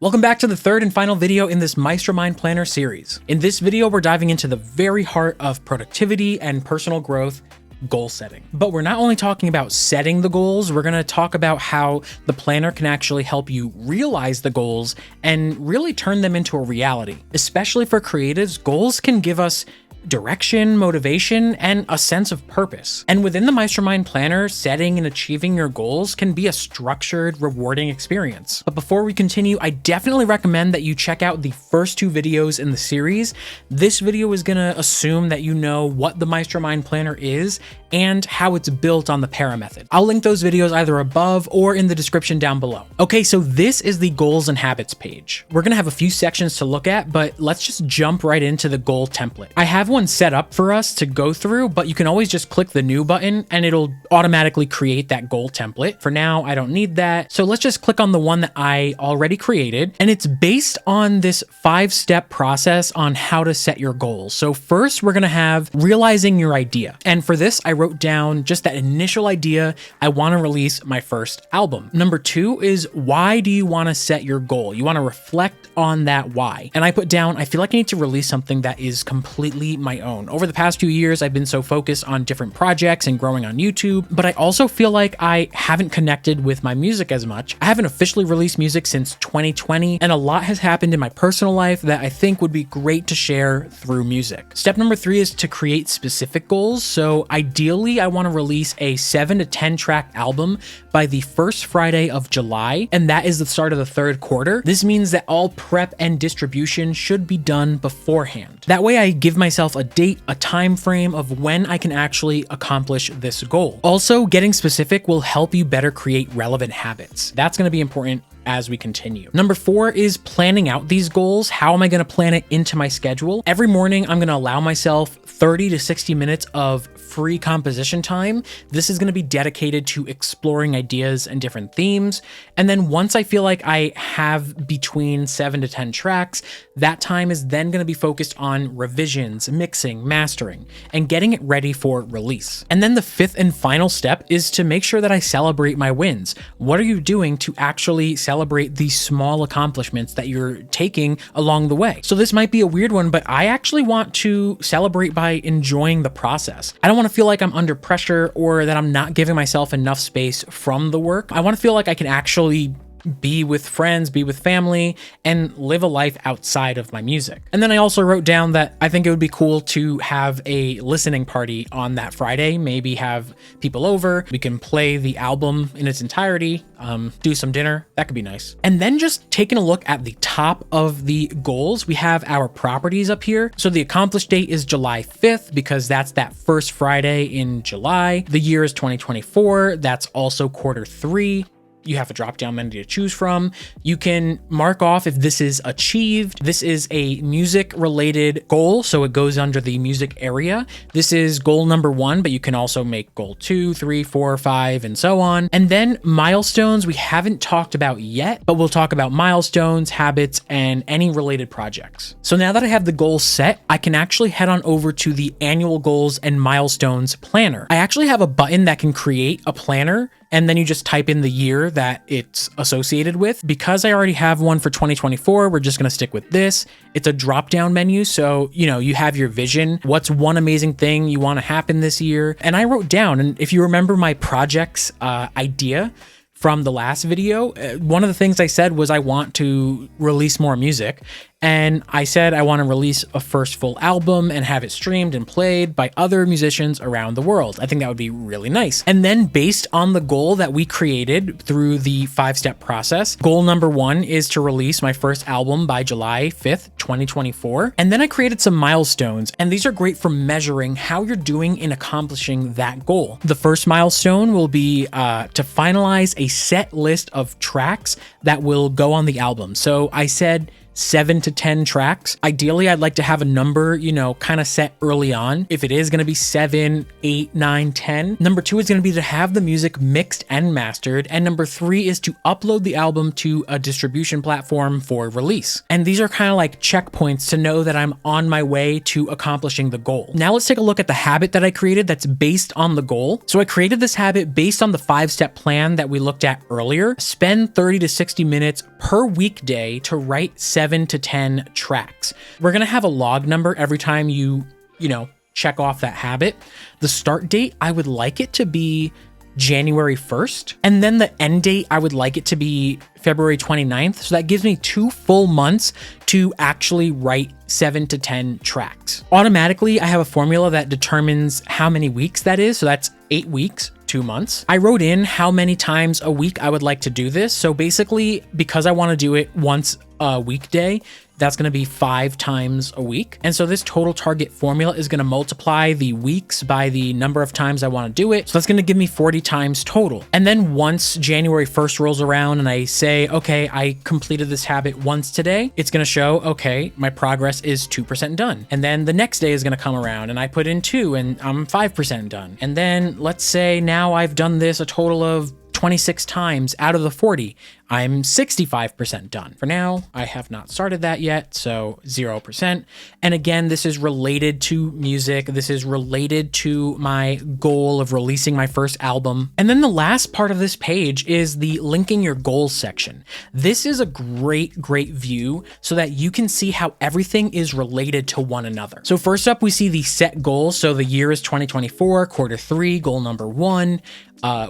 Welcome back to the third and final video in this Maestro Mind Planner series. In this video, we're diving into the very heart of productivity and personal growth, goal setting. But we're not only talking about setting the goals, we're going to talk about how the planner can actually help you realize the goals and really turn them into a reality. Especially for creatives, goals can give us direction, motivation, and a sense of purpose. And within the Maestro Mind Planner, setting and achieving your goals can be a structured, rewarding experience. But before we continue, I definitely recommend that you check out the first two videos in the series. This video is gonna assume that you know what the Maestro Mind Planner is and how it's built on the Para method. I'll link those videos either above or in the description down below. Okay, so this is the goals and habits page. We're gonna have a few sections to look at, but let's just jump right into the goal template. I have one set up for us to go through, but you can always just click the new button and it'll automatically create that goal template. For now, I don't need that. So let's just click on the one that I already created. And it's based on this 5-step process on how to set your goals. So first we're gonna have realizing your idea. And for this, I wrote down just that initial idea. I wanna release my first album. Number 2 is why do you wanna set your goal? You wanna reflect on that why. And I put down, I feel like I need to release something that is completely my own. Over the past few years, I've been so focused on different projects and growing on YouTube, but I also feel like I haven't connected with my music as much. I haven't officially released music since 2020, and a lot has happened in my personal life that I think would be great to share through music. Step number 3 is to create specific goals. So ideally, I want to release a 7 to 10 track album by the first Friday of July, and that is the start of the third quarter. This means that all prep and distribution should be done beforehand. That way I give myself a date, a time frame of when I can actually accomplish this goal. Also, getting specific will help you better create relevant habits. That's going to be important as we continue. Number 4 is planning out these goals. How am I going to plan it into my schedule? Every morning, I'm going to allow myself 30 to 60 minutes of free composition time. This is going to be dedicated to exploring ideas and different themes. And then once I feel like I have between 7 to 10 tracks, that time is then going to be focused on revisions, mixing, mastering, and getting it ready for release. And then the 5th and final step is to make sure that I celebrate my wins. What are you doing to actually celebrate these small accomplishments that you're taking along the way? So this might be a weird one, but I actually want to celebrate by enjoying the process. I don't want to feel like I'm under pressure or that I'm not giving myself enough space from the work. I want to feel like I can actually be with friends, be with family, and live a life outside of my music. And then I also wrote down that I think it would be cool to have a listening party on that Friday, maybe have people over. We can play the album in its entirety, do some dinner. That could be nice. And then just taking a look at the top of the goals, we have our properties up here. So the accomplished date is July 5th because that's that first Friday in July. The year is 2024. That's also quarter 3. You have a drop-down menu to choose from. You can mark off if this is achieved. This is a music-related goal, so it goes under the music area. This is goal number 1, but you can also make goal 2, 3, 4, 5, and so on. And then milestones we haven't talked about yet, but we'll talk about milestones, habits, and any related projects. So now that I have the goals set, I can actually head on over to the annual goals and milestones planner. I actually have a button that can create a planner, and then you just type in the year that it's associated with. Because I already have one for 2024, we're just gonna stick with this. It's a drop-down menu, so you have your vision. What's one amazing thing you wanna happen this year? And I wrote down, and if you remember my project's idea from the last video, one of the things I said was I want to release more music. And I said I want to release a first full album and have it streamed and played by other musicians around the world. I think that would be really nice. And then based on the goal that we created through the 5-step process, goal number 1 is to release my first album by July 5th, 2024. And then I created some milestones, and these are great for measuring how you're doing in accomplishing that goal. The first milestone will be to finalize a set list of tracks that will go on the album. So I said 7 to 10 tracks. Ideally, I'd like to have a number, kind of set early on. If it is going to be 7, 8, 9, 10. Number 2 is going to be to have the music mixed and mastered. And number 3 is to upload the album to a distribution platform for release. And these are kind of like checkpoints to know that I'm on my way to accomplishing the goal. Now let's take a look at the habit that I created that's based on the goal. So I created this habit based on the 5-step plan that we looked at earlier. Spend 30 to 60 minutes per weekday to write 7 to 10 tracks. We're going to have a log number every time you check off that habit. The start date, I would like it to be January 1st. And then the end date, I would like it to be February 29th. So that gives me 2 full months to actually write 7 to 10 tracks. Automatically, I have a formula that determines how many weeks that is. So that's 8 weeks, 2 months. I wrote in how many times a week I would like to do this. So basically, because I want to do it once a weekday, that's going to be 5 times a week. And so this total target formula is going to multiply the weeks by the number of times I want to do it. So that's going to give me 40 times total. And then once January 1st rolls around and I say, okay, I completed this habit once today, it's going to show, okay, my progress is 2% done. And then the next day is going to come around and I put in 2 and I'm 5% done. And then let's say now I've done this a total of 26 times out of the 40. I'm 65% done. For now, I have not started that yet, so 0%. And again, this is related to music. This is related to my goal of releasing my first album. And then the last part of this page is the linking your goals section. This is a great view so that you can see how everything is related to one another. So first up, we see the set goals. So the year is 2024, quarter 3, goal number 1.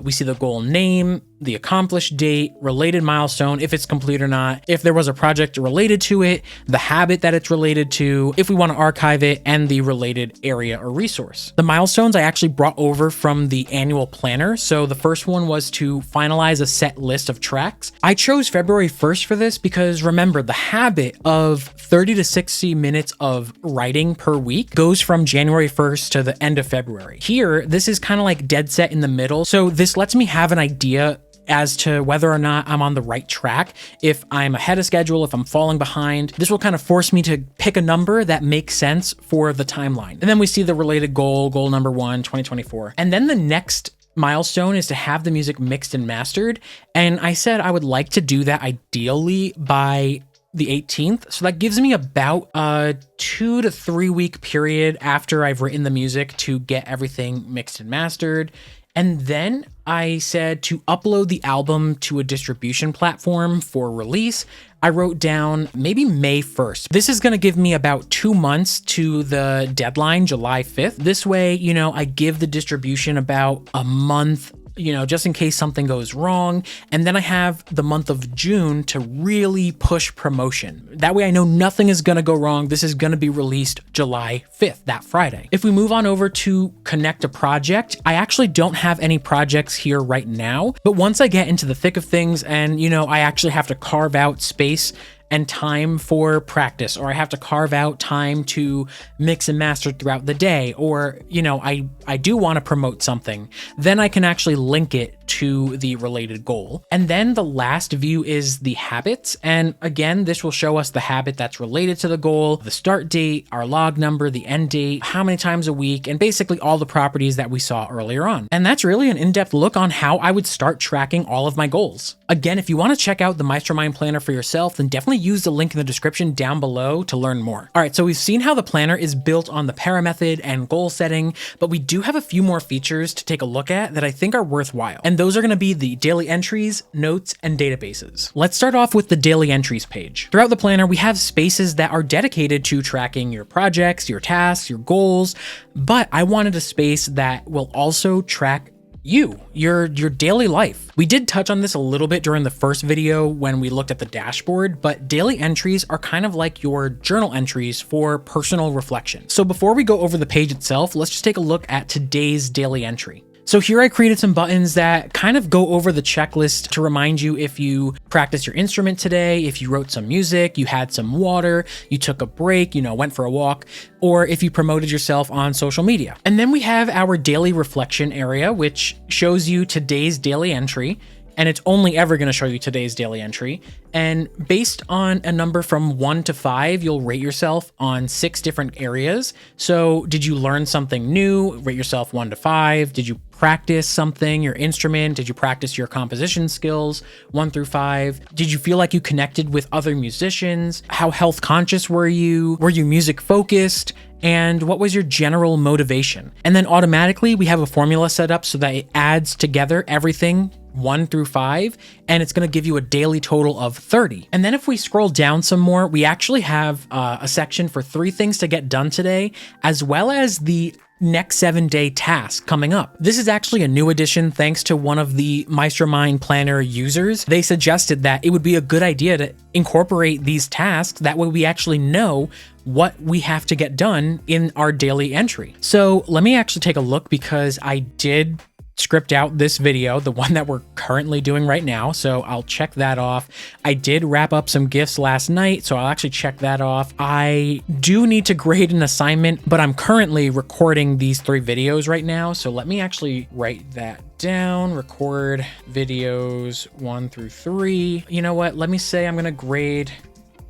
We see the goal name, the accomplished date, related milestone, if it's complete or not, if there was a project related to it, the habit that it's related to, if we want to archive it, and the related area or resource. The milestones I actually brought over from the annual planner. So the first one was to finalize a set list of tracks. I chose February 1st for this because remember, the habit of 30 to 60 minutes of writing per week goes from January 1st to the end of February. Here, this is kind of like dead set in the middle. So this lets me have an idea as to whether or not I'm on the right track. If I'm ahead of schedule, if I'm falling behind, this will kind of force me to pick a number that makes sense for the timeline. And then we see the related goal number 1, 2024. And then the next milestone is to have the music mixed and mastered. And I said I would like to do that ideally by the 18th. So that gives me about a 2 to 3 week period after I've written the music to get everything mixed and mastered. And then I said to upload the album to a distribution platform for release. I wrote down maybe May 1st. This is going to give me about 2 months to the deadline, July 5th. This way, I give the distribution about a month, just in case something goes wrong. And then I have the month of June to really push promotion. That way I know nothing is going to go wrong. This is going to be released July 5th, that Friday. If we move on over to connect a project, I actually don't have any projects here right now. But once I get into the thick of things and, I actually have to carve out space and time for practice, or I have to carve out time to mix and master throughout the day, or, I do want to promote something, then I can actually link it to the related goal. And then the last view is the habits. And again, this will show us the habit that's related to the goal, the start date, our log number, the end date, how many times a week, and basically all the properties that we saw earlier on. And that's really an in-depth look on how I would start tracking all of my goals. Again, if you want to check out the Maestro Mind Planner for yourself, then definitely use the link in the description down below to learn more. All right, so we've seen how the planner is built on the para method and goal setting, but we do have a few more features to take a look at that I think are worthwhile. And those are going to be the daily entries, notes, and databases. Let's start off with the daily entries page. Throughout the planner, we have spaces that are dedicated to tracking your projects, your tasks, your goals, but I wanted a space that will also track your daily life. We did touch on this a little bit during the first video when we looked at the dashboard, but daily entries are kind of like your journal entries for personal reflection. So before we go over the page itself, let's just take a look at today's daily entry. So here I created some buttons that kind of go over the checklist to remind you if you practiced your instrument today, if you wrote some music, you had some water, you took a break, went for a walk, or if you promoted yourself on social media. And then we have our daily reflection area, which shows you today's daily entry. and it's only ever going to show you today's daily entry. And based on a number from 1 to 5, you'll rate yourself on 6 different areas. So did you learn something new? Rate yourself 1 to 5. Did you practice something, your instrument? Did you practice your composition skills? 1 through 5. Did you feel like you connected with other musicians? How health conscious were you? Were you music focused? And what was your general motivation? And then automatically we have a formula set up so that it adds together everything 1 through 5, and it's going to give you a daily total of 30. And then if we scroll down some more, we actually have a section for 3 things to get done today, as well as the next 7-day task coming up. This is actually a new addition thanks to one of the Maestro Mind Planner users. They suggested that it would be a good idea to incorporate these tasks. That way we actually know what we have to get done in our daily entry. So let me actually take a look, because I did script out this video, the one that we're currently doing right now. So I'll check that off. I did wrap up some gifts last night, so I'll actually check that off. I do need to grade an assignment, but I'm currently recording these 3 videos right now. So let me actually write that down. Record videos 1 through 3. You know what? Let me say I'm going to grade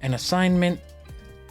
an assignment.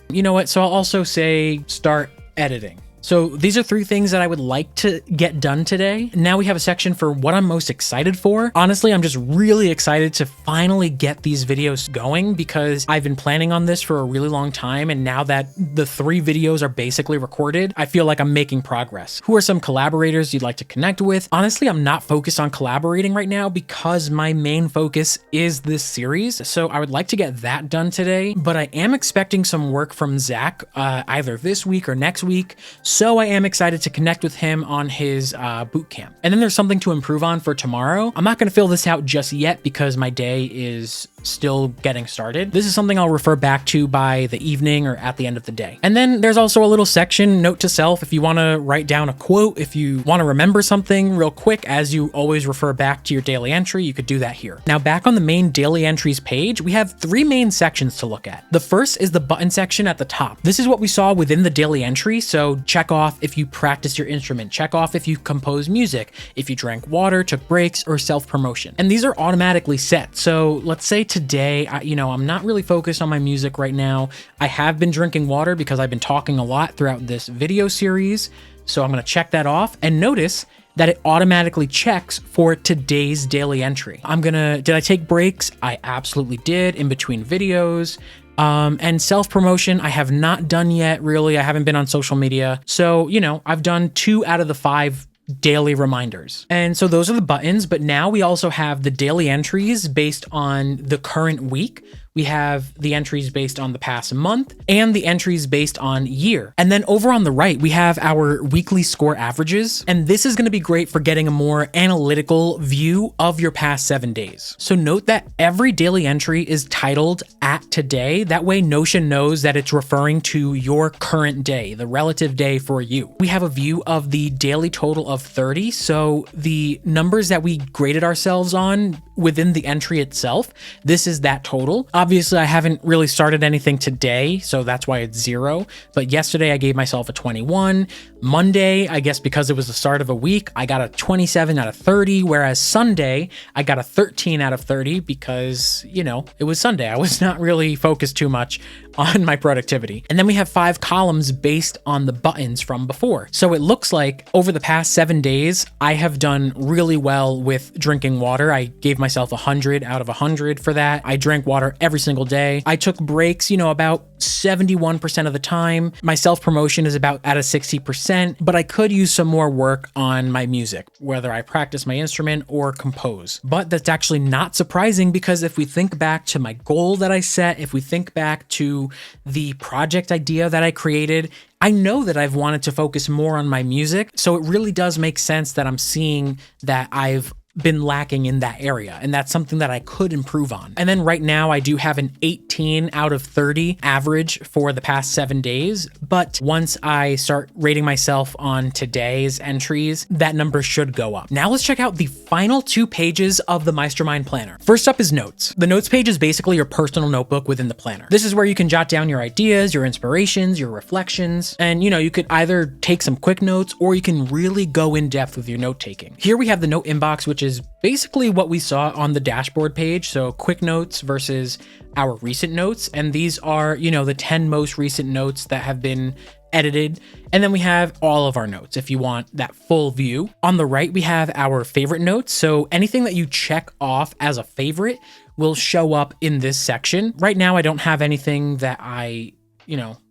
You know what? So I'll also say start editing. So these are 3 things that I would like to get done today. Now we have a section for what I'm most excited for. Honestly, I'm just really excited to finally get these videos going, because I've been planning on this for a really long time. And now that the 3 videos are basically recorded, I feel like I'm making progress. Who are some collaborators you'd like to connect with? Honestly, I'm not focused on collaborating right now because my main focus is this series. So I would like to get that done today, but I am expecting some work from Zach either this week or next week. So I am excited to connect with him on his boot camp. And then there's something to improve on for tomorrow. I'm not going to fill this out just yet because my day is still getting started. This is something I'll refer back to by the evening or at the end of the day. And then there's also a little section, note to self, if you want to write down a quote, if you want to remember something real quick as you always refer back to your daily entry, you could do that here. Now back on the main daily entries page, we have 3 main sections to look at. The first is the button section at the top. This is what we saw within the daily entry. So check off if you practice your instrument, check off if you compose music, if you drank water, took breaks, or self-promotion. And these are automatically set. So let's say today, I'm not really focused on my music right now. I have been drinking water because I've been talking a lot throughout this video series. So I'm going to check that off, and notice that it automatically checks for today's daily entry. Did I take breaks? I absolutely did in between videos. And self-promotion, I have not done yet, really. I haven't been on social media. So, I've done 2 out of the 5 daily reminders. And so those are the buttons, but now we also have the daily entries based on the current week. We have the entries based on the past month and the entries based on year. And then over on the right, we have our weekly score averages. And this is going to be great for getting a more analytical view of your past 7 days. So note that every daily entry is titled at today. That way Notion knows that it's referring to your current day, the relative day for you. We have a view of the daily total of 30. So the numbers that we graded ourselves on within the entry itself, this is that total. Obviously, I haven't really started anything today, so that's why it's 0. But yesterday, I gave myself a 21. Monday, I guess because it was the start of a week, I got a 27 out of 30, whereas Sunday, I got a 13 out of 30 because, it was Sunday. I was not really focused too much on my productivity. And then we have 5 columns based on the buttons from before. So it looks like over the past 7 days, I have done really well with drinking water. I gave myself 100 out of 100 for that. I drank water every single day. I took breaks, about 71% of the time. My self-promotion is about at a 60%, but I could use some more work on my music, whether I practice my instrument or compose. But that's actually not surprising, because if we think back to my goal that I set, if we think back to the project idea that I created, I know that I've wanted to focus more on my music. So it really does make sense that I'm seeing that I've been lacking in that area, and that's something that I could improve on. And then right now I do have an 18 out of 30 average for the past 7 days, but once I start rating myself on today's entries, that number should go up. Now let's check out the final 2 pages of the Maestro Mind Planner. First up is notes. The notes page is basically your personal notebook within the planner. This is where you can jot down your ideas, your inspirations, your reflections, and you could either take some quick notes or you can really go in depth with your note taking. Here we have the note inbox, which which is basically what we saw on the dashboard page. So quick notes versus our recent notes. And these are, the 10 most recent notes that have been edited. And then we have all of our notes if you want that full view. On the right, we have our favorite notes. So anything that you check off as a favorite will show up in this section. Right now, I don't have anything that I,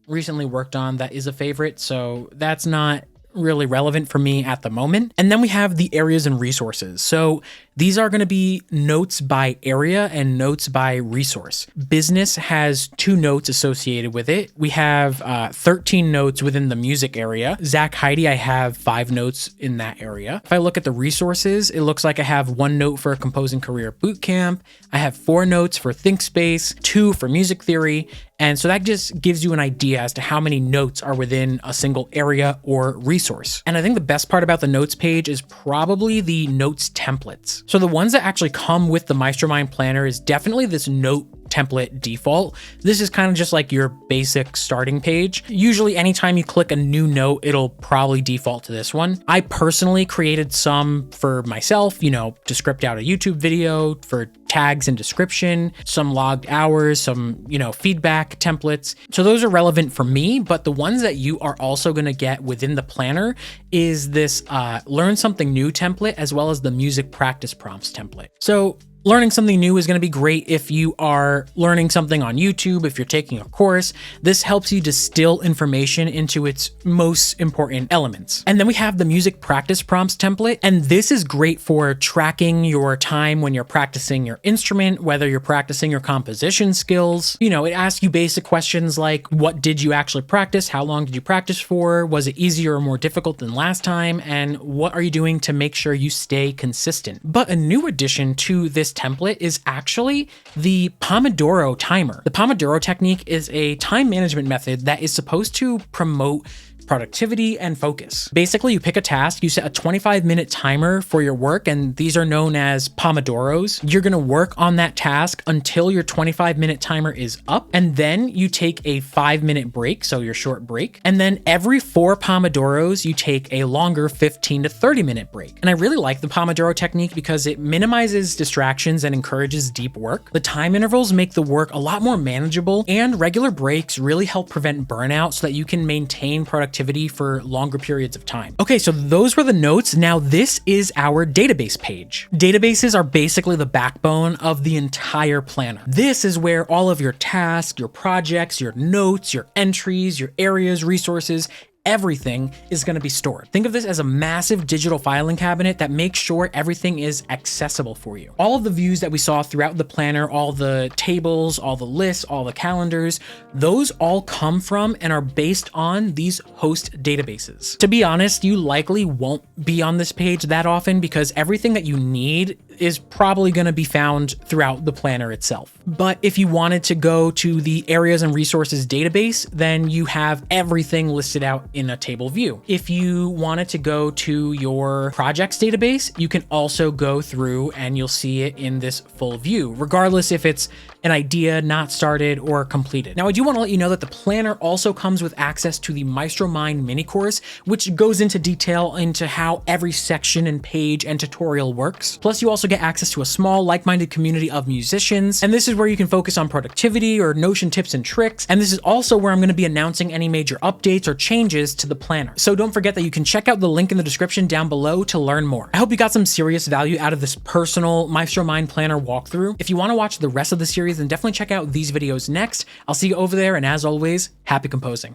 recently worked on that is a favorite. So that's not really relevant for me at the moment. And then we have the areas and resources. So these are going to be notes by area and notes by resource. Business has 2 notes associated with it. We have 13 notes within the music area. Zach Heidi, I have 5 notes in that area. If I look at the resources, it looks like I have 1 note for a composing career bootcamp. I have 4 notes for ThinkSpace, 2 for music theory. And so that just gives you an idea as to how many notes are within a single area or resource. And I think the best part about the notes page is probably the notes templates. So the ones that actually come with the Maestro Mind Planner is definitely this note template default. This is kind of just like your basic starting page. Usually anytime you click a new note, it'll probably default to this one. I personally created some for myself, to script out a YouTube video for tags and description, some logged hours, some, feedback templates. So those are relevant for me, but the ones that you are also going to get within the planner is this learn something new template, as well as the music practice prompts template. So learning something new is going to be great if you are learning something on YouTube, if you're taking a course. This helps you distill information into its most important elements. And then we have the music practice prompts template. And this is great for tracking your time when you're practicing your instrument, whether you're practicing your composition skills. It asks you basic questions like, what did you actually practice? How long did you practice for? Was it easier or more difficult than last time? And what are you doing to make sure you stay consistent? But a new addition to this template is actually the Pomodoro timer. The Pomodoro technique is a time management method that is supposed to promote productivity and focus. Basically, you pick a task, you set a 25-minute timer for your work, and these are known as Pomodoros. You're gonna work on that task until your 25-minute timer is up, and then you take a 5-minute break, so your short break, and then every 4 Pomodoros, you take a longer 15 to 30-minute break. And I really like the Pomodoro technique because it minimizes distractions and encourages deep work. The time intervals make the work a lot more manageable, and regular breaks really help prevent burnout so that you can maintain productivity for longer periods of time. Okay, so those were the notes. Now this is our database page. Databases are basically the backbone of the entire planner. This is where all of your tasks, your projects, your notes, your entries, your areas, resources, everything is going to be stored. Think of this as a massive digital filing cabinet that makes sure everything is accessible for you. All of the views that we saw throughout the planner, all the tables, all the lists, all the calendars, those all come from and are based on these host databases. To be honest, you likely won't be on this page that often because everything that you need is probably going to be found throughout the planner itself. But if you wanted to go to the areas and resources database, then you have everything listed out in a table view. If you wanted to go to your projects database, you can also go through and you'll see it in this full view, regardless if it's an idea not started or completed. Now, I do want to let you know that the planner also comes with access to the Maestro Mind mini course, which goes into detail into how every section and page and tutorial works. Plus, you also get access to a small like-minded community of musicians. And this is where you can focus on productivity or Notion tips and tricks. And this is also where I'm going to be announcing any major updates or changes to the planner. So don't forget that you can check out the link in the description down below to learn more. I hope you got some serious value out of this personal Maestro Mind Planner walkthrough. If you want to watch the rest of the series, then definitely check out these videos next. I'll see you over there. And as always, happy composing.